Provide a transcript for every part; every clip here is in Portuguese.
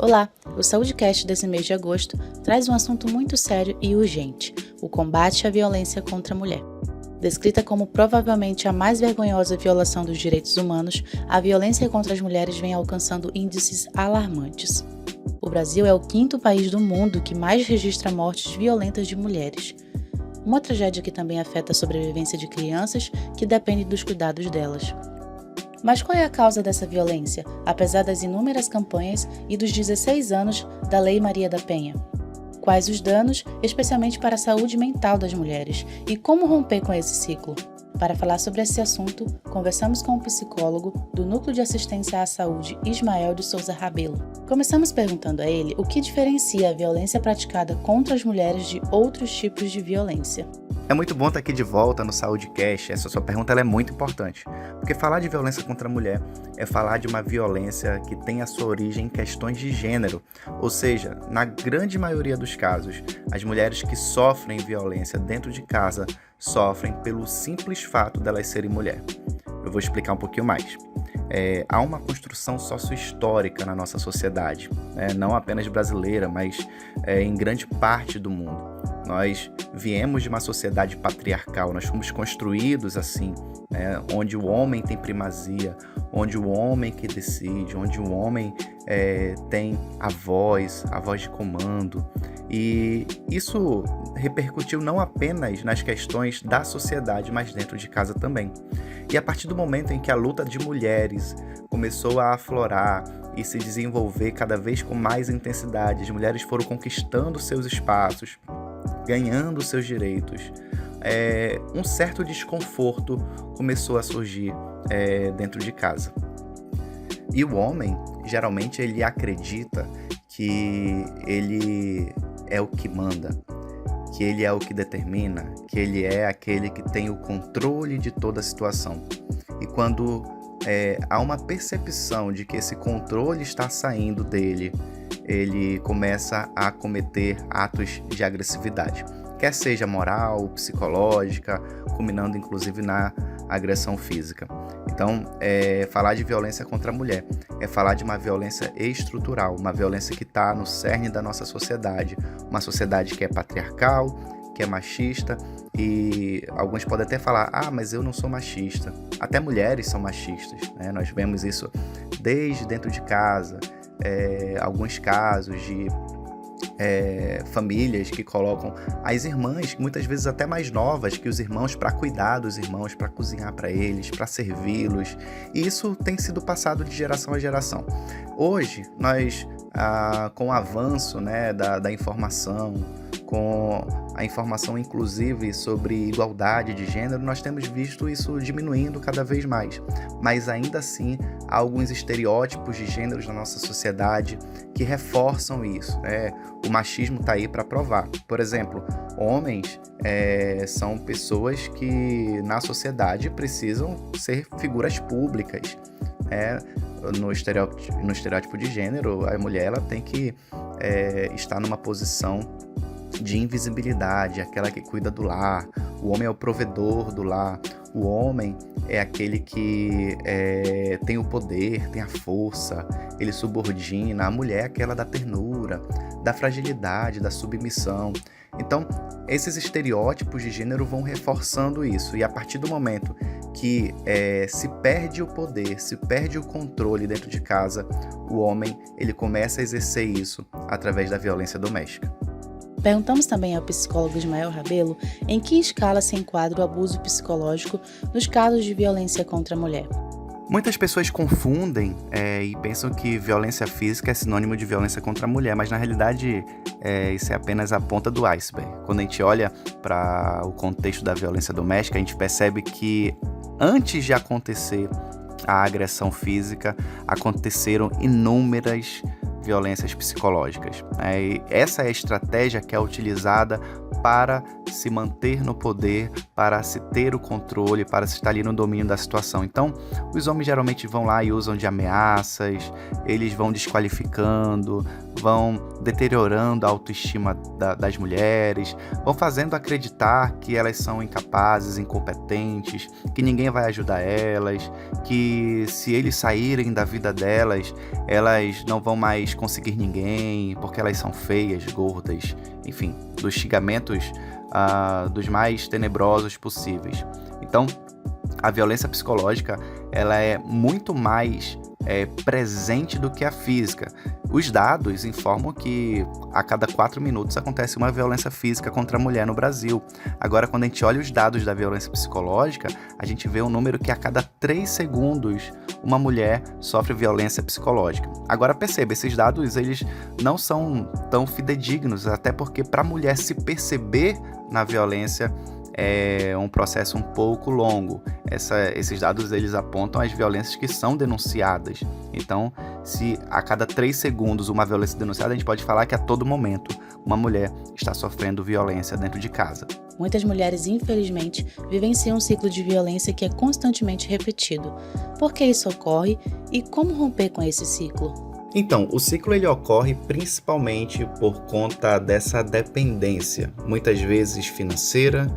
Olá, o SaúdeCast desse mês de agosto traz um assunto muito sério e urgente, o combate à violência contra a mulher. Descrita como provavelmente a mais vergonhosa violação dos direitos humanos, a violência contra as mulheres vem alcançando índices alarmantes. O Brasil é o 5º país do mundo que mais registra mortes violentas de mulheres. Uma tragédia que também afeta a sobrevivência de crianças que dependem dos cuidados delas. Mas qual é a causa dessa violência, apesar das inúmeras campanhas e dos 16 anos da Lei Maria da Penha? Quais os danos, especialmente para a saúde mental das mulheres, e como romper com esse ciclo? Para falar sobre esse assunto, conversamos com o psicólogo do Núcleo de Assistência à Saúde, Ismael de Souza Rabelo. Começamos perguntando a ele o que diferencia a violência praticada contra as mulheres de outros tipos de violência. É muito bom estar aqui de volta no SaúdeCast. Essa sua pergunta ela é muito importante, porque falar de violência contra a mulher é falar de uma violência que tem a sua origem em questões de gênero, ou seja, na grande maioria dos casos, as mulheres que sofrem violência dentro de casa sofrem pelo simples fato delas serem mulher. Eu vou explicar um pouquinho mais. Há uma construção sociohistórica na nossa sociedade, não apenas brasileira, mas em grande parte do mundo. Nós viemos de uma sociedade patriarcal, nós fomos construídos assim, onde o homem tem primazia, onde o homem que decide, onde o homem tem a voz de comando. E isso repercutiu não apenas nas questões da sociedade, mas dentro de casa também. E a partir do momento em que a luta de mulheres começou a aflorar e se desenvolver cada vez com mais intensidade, as mulheres foram conquistando seus espaços, ganhando seus direitos, um certo desconforto começou a surgir dentro de casa. E o homem, geralmente, ele acredita que ele é o que manda, que ele é o que determina, que ele é aquele que tem o controle de toda a situação. E quando há uma percepção de que esse controle está saindo dele, ele começa a cometer atos de agressividade, quer seja moral, psicológica, culminando inclusive na agressão física. Então, falar de violência contra a mulher é falar de uma violência estrutural, uma violência que está no cerne da nossa sociedade, uma sociedade que é patriarcal, que é machista, e alguns podem até falar, mas eu não sou machista. Até mulheres são machistas, né? Nós vemos isso desde dentro de casa, alguns casos de famílias que colocam as irmãs, muitas vezes até mais novas que os irmãos, para cuidar dos irmãos, para cozinhar para eles, para servi-los. E isso tem sido passado de geração a geração. Hoje, nós, com o avanço da informação, com a informação inclusive sobre igualdade de gênero, nós temos visto isso diminuindo cada vez mais. Mas ainda assim, há alguns estereótipos de gêneros na nossa sociedade que reforçam isso. O machismo está aí para provar. Por exemplo, homens são pessoas que na sociedade precisam ser figuras públicas. No estereótipo de gênero, a mulher ela tem que estar numa posição de invisibilidade, aquela que cuida do lar. O homem é o provedor do lar. O homem é aquele que tem o poder, tem a força, ele subordina. A mulher é aquela da ternura, da fragilidade, da submissão. Então, esses estereótipos de gênero vão reforçando isso. E a partir do momento que se perde o poder, se perde o controle dentro de casa, o homem ele começa a exercer isso através da violência doméstica. Perguntamos também ao psicólogo Ismael Rabelo em que escala se enquadra o abuso psicológico nos casos de violência contra a mulher. Muitas pessoas confundem e pensam que violência física é sinônimo de violência contra a mulher, mas na realidade isso é apenas a ponta do iceberg. Quando a gente olha para o contexto da violência doméstica, a gente percebe que antes de acontecer a agressão física, aconteceram inúmeras violências psicológicas. E essa é a estratégia que é utilizada para se manter no poder, para se ter o controle, para se estar ali no domínio da situação. Então, os homens geralmente vão lá e usam de ameaças, eles vão desqualificando, vão deteriorando a autoestima das mulheres, vão fazendo acreditar que elas são incapazes, incompetentes, que ninguém vai ajudar elas, que se eles saírem da vida delas, elas não vão mais conseguir ninguém, porque elas são feias, gordas, enfim, dos xingamentos dos mais tenebrosos possíveis. Então, a violência psicológica ela é muito mais presente do que a física. Os dados informam que a cada 4 minutos acontece uma violência física contra a mulher no Brasil. Agora, quando a gente olha os dados da violência psicológica, a gente vê um número que a cada 3 segundos uma mulher sofre violência psicológica. Agora perceba, esses dados eles não são tão fidedignos, até porque para a mulher se perceber na violência é um processo um pouco longo. Esses dados eles apontam as violências que são denunciadas. Então, se a cada 3 segundos uma violência é denunciada, a gente pode falar que a todo momento uma mulher está sofrendo violência dentro de casa. Muitas mulheres, infelizmente, vivenciam um ciclo de violência que é constantemente repetido. Por que isso ocorre e como romper com esse ciclo? Então, o ciclo ele ocorre principalmente por conta dessa dependência, muitas vezes financeira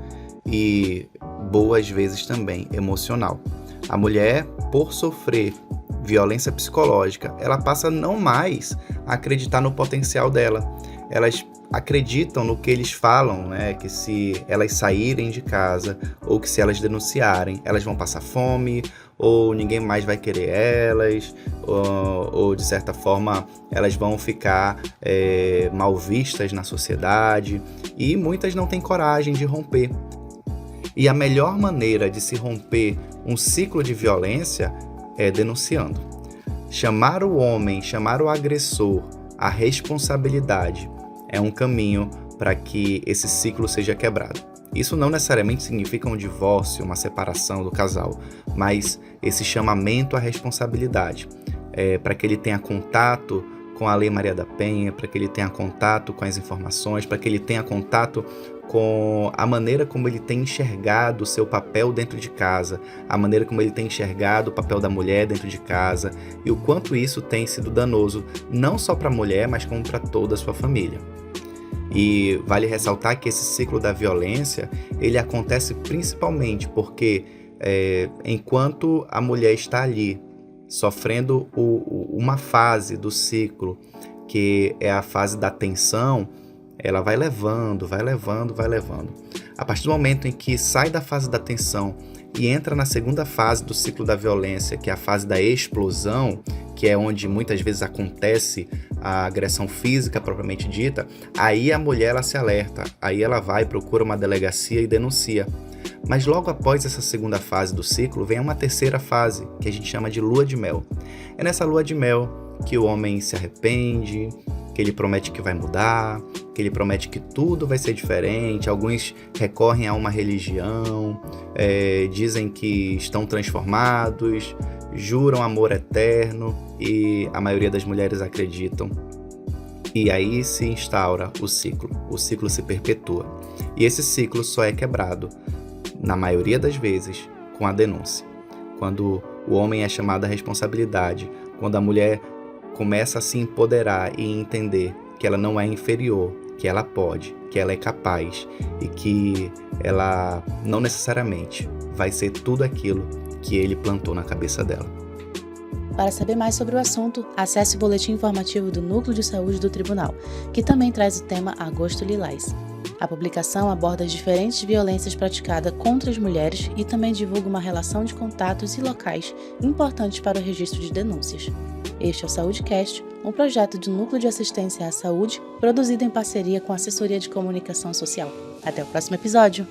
e boas vezes também emocional. A mulher, por sofrer violência psicológica, ela passa não mais a acreditar no potencial dela. Elas acreditam no que eles falam, né? Que se elas saírem de casa ou que se elas denunciarem, elas vão passar fome, ou ninguém mais vai querer elas, ou de certa forma elas vão ficar mal vistas na sociedade, e muitas não têm coragem de romper. E a melhor maneira de se romper um ciclo de violência é denunciando. Chamar o homem, chamar o agressor à responsabilidade é um caminho para que esse ciclo seja quebrado. Isso não necessariamente significa um divórcio, uma separação do casal, mas esse chamamento à responsabilidade, para que ele tenha contato com a Lei Maria da Penha, para que ele tenha contato com as informações, para que ele tenha contato com a maneira como ele tem enxergado o seu papel dentro de casa, a maneira como ele tem enxergado o papel da mulher dentro de casa e o quanto isso tem sido danoso, não só para a mulher, mas como para toda a sua família. E vale ressaltar que esse ciclo da violência, ele acontece principalmente porque enquanto a mulher está ali sofrendo uma fase do ciclo, que é a fase da tensão, ela vai levando. A partir do momento em que sai da fase da tensão e entra na segunda fase do ciclo da violência, que é a fase da explosão, que é onde muitas vezes acontece a agressão física propriamente dita, aí a mulher ela se alerta, aí ela vai, procura uma delegacia e denuncia. Mas logo após essa segunda fase do ciclo, vem uma terceira fase, que a gente chama de lua de mel. É nessa lua de mel que o homem se arrepende, que ele promete que vai mudar, que ele promete que tudo vai ser diferente. Alguns recorrem a uma religião, dizem que estão transformados, juram amor eterno e a maioria das mulheres acreditam. E aí se instaura o ciclo se perpetua. E esse ciclo só é quebrado, na maioria das vezes, com a denúncia. Quando o homem é chamado à responsabilidade, quando a mulher começa a se empoderar e entender que ela não é inferior, que ela pode, que ela é capaz e que ela não necessariamente vai ser tudo aquilo que ele plantou na cabeça dela. Para saber mais sobre o assunto, acesse o boletim informativo do Núcleo de Saúde do Tribunal, que também traz o tema Agosto Lilás. A publicação aborda as diferentes violências praticadas contra as mulheres e também divulga uma relação de contatos e locais importantes para o registro de denúncias. Este é o SaúdeCast, um projeto do Núcleo de Assistência à Saúde, produzido em parceria com a Assessoria de Comunicação Social. Até o próximo episódio!